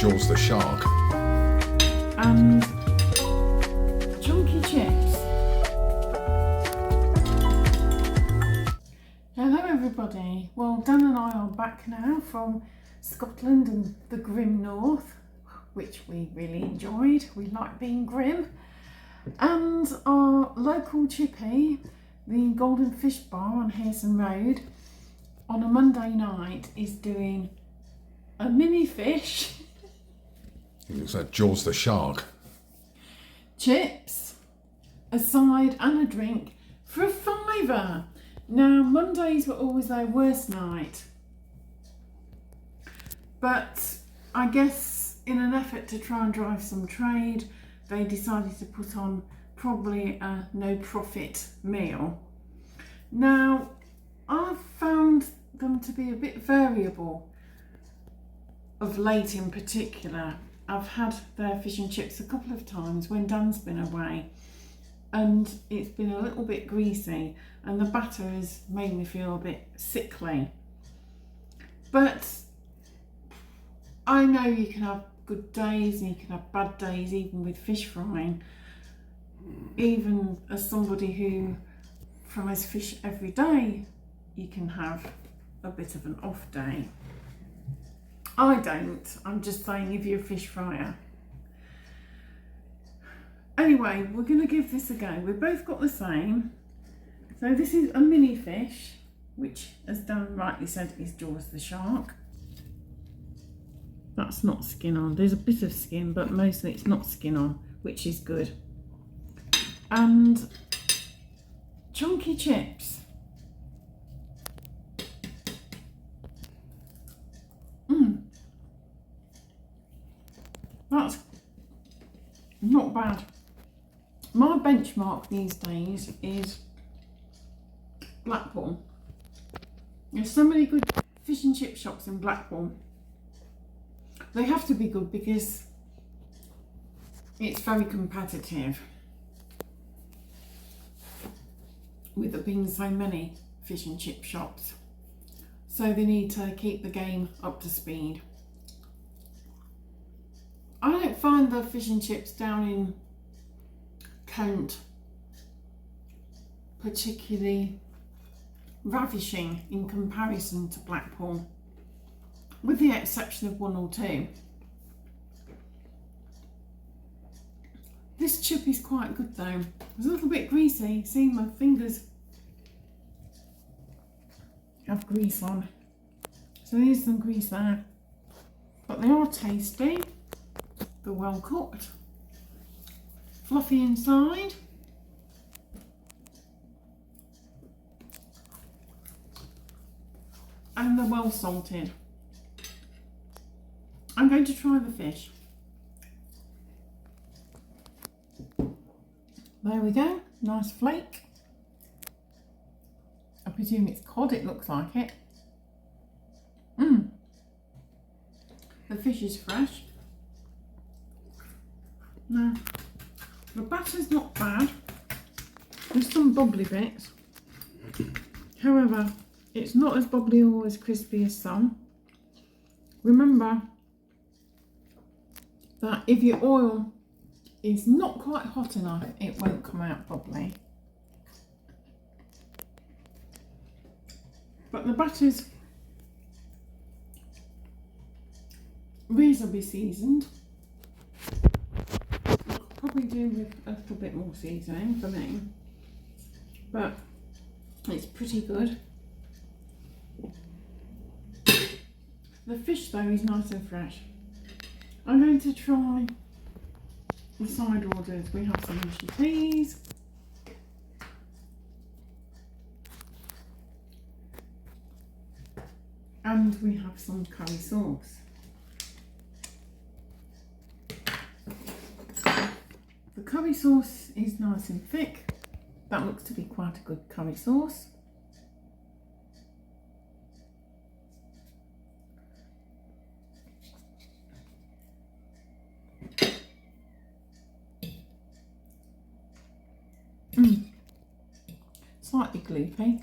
Jaws the shark. And chunky chips. Hello everybody. Well, Dan and I are back now from Scotland and the grim north, which we really enjoyed. We like being grim. And our local chippy, the Golden Fish Bar on Hereson Road, on a Monday night is doing a mini fish. It looks like Jaws the shark. Chips, a side and a drink for a £5. Now, Mondays were always their worst night. But I guess in an effort to try and drive some trade, they decided to put on probably a no profit meal. Now, I've found them to be a bit variable of late in particular. I've had their fish and chips a couple of times when Dan's been away and it's been a little bit greasy and the batter has made me feel a bit sickly. But I know you can have good days and you can have bad days even with fish frying. Even as somebody who fries fish every day, you can have a bit of an off day. I don't, I'm just saying if you're a fish fryer. Anyway, we're going to give this a go. We've both got the same. So this is a mini fish, which as Dan rightly said is Jaws the shark. That's not skin on. There's a bit of skin, but mostly it's not skin on, which is good. And chunky chips. That's not bad. My benchmark these days is Blackpool. There's so many good fish and chip shops in Blackpool. They have to be good because it's very competitive with there being so many fish and chip shops. So they need to keep the game up to speed. I don't find the fish and chips down in Kent particularly ravishing in comparison to Blackpool, with the exception of one or two. This chip is quite good though. It's a little bit greasy. See, my fingers have grease on. So there's some grease there. But they are tasty. They're well cooked. Fluffy inside. And they're well salted. I'm going to try the fish. There we go, nice flake. I presume it's cod, it looks like it. The fish is fresh. Now, the batter's not bad. There's some bubbly bits. However, it's not as bubbly or as crispy as some. Remember that if your oil is not quite hot enough, it won't come out bubbly. But the batter's reasonably seasoned. Probably do with a little bit more seasoning for me, but it's pretty good. The fish though is nice and fresh. I'm going to try the side orders. We have some mushy peas, and we have some curry sauce. The curry sauce is nice and thick. That looks to be quite a good curry sauce. Slightly gloopy.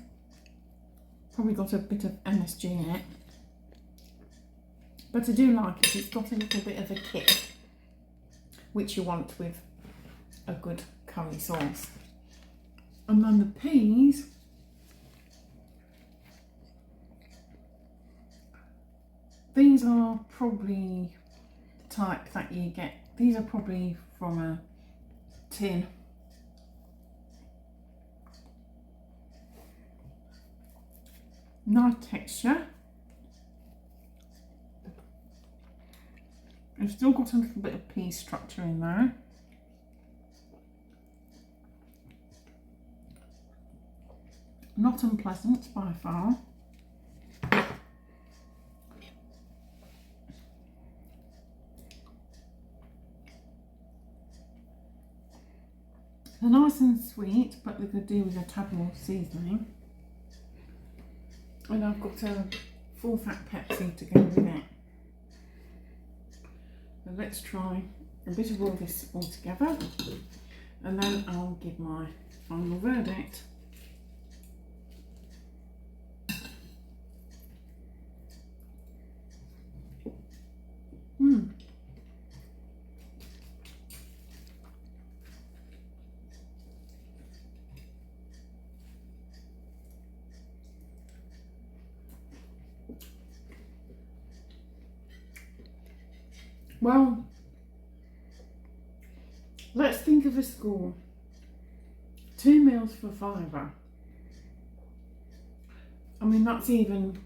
Probably got a bit of MSG in it. But I do like it. It's got a little bit of a kick, which you want with a good curry sauce. And then the peas, these are probably the type that you get. These are probably from a tin. Nice texture. It's still got a little bit of pea structure in there. Not unpleasant by far. They're nice and sweet, but they could do with a tad more seasoning. And I've got a full fat Pepsi to go with it. So let's try a bit of all this all together, and then I'll give my final verdict. Well, let's think of a score. 2 meals for £5. I mean, that's even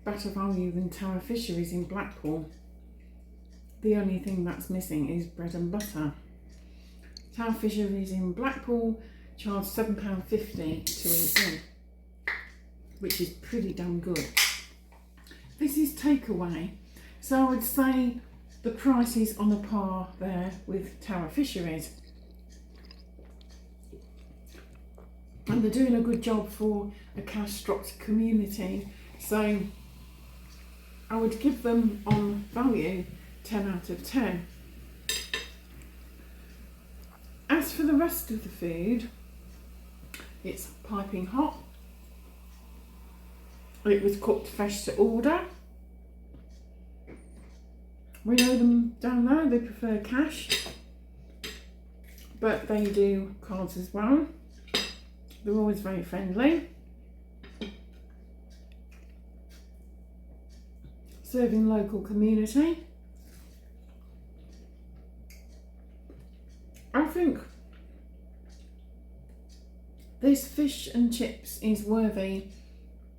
better value than Tower Fisheries in Blackpool. The only thing that's missing is bread and butter. Tower Fisheries in Blackpool charge £7.50 to eat in, which is pretty damn good. This is takeaway, so I would say the price is on a par there with Tower Fisheries. And they're doing a good job for a cash-strapped community. So I would give them on value 10 out of 10. As for the rest of the food, it's piping hot. It was cooked fresh to order. We know them down there, they prefer cash, but they do cards as well. They're always very friendly. Serving local community. I think this fish and chips is worthy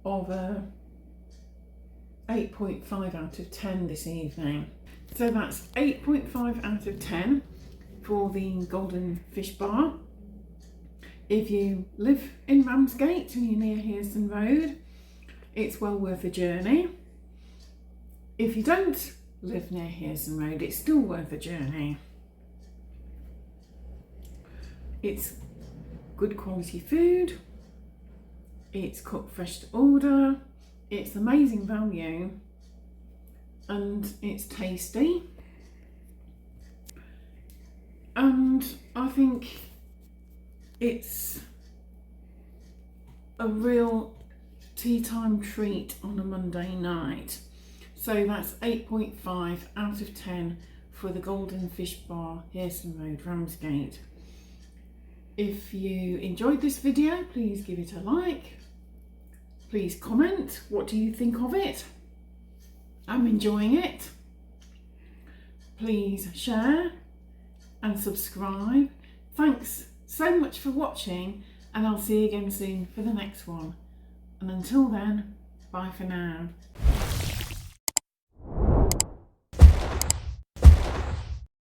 of a 8.5 out of 10 this evening. So that's 8.5 out of 10 for the Golden Fish Bar. If you live in Ramsgate and you're near Hereson Road, it's well worth a journey. If you don't live near Hereson Road, it's still worth a journey. It's good quality food, it's cooked fresh to order, it's amazing value, and it's tasty. And I think it's a real tea time treat on a Monday night. So that's 8.5 out of 10 for the Golden Fish Bar, Hereson Road, Ramsgate. If you enjoyed this video, please give it a like. Please comment, what do you think of it? I'm enjoying it. Please share and subscribe. Thanks so much for watching, and I'll see you again soon for the next one. And until then, bye for now.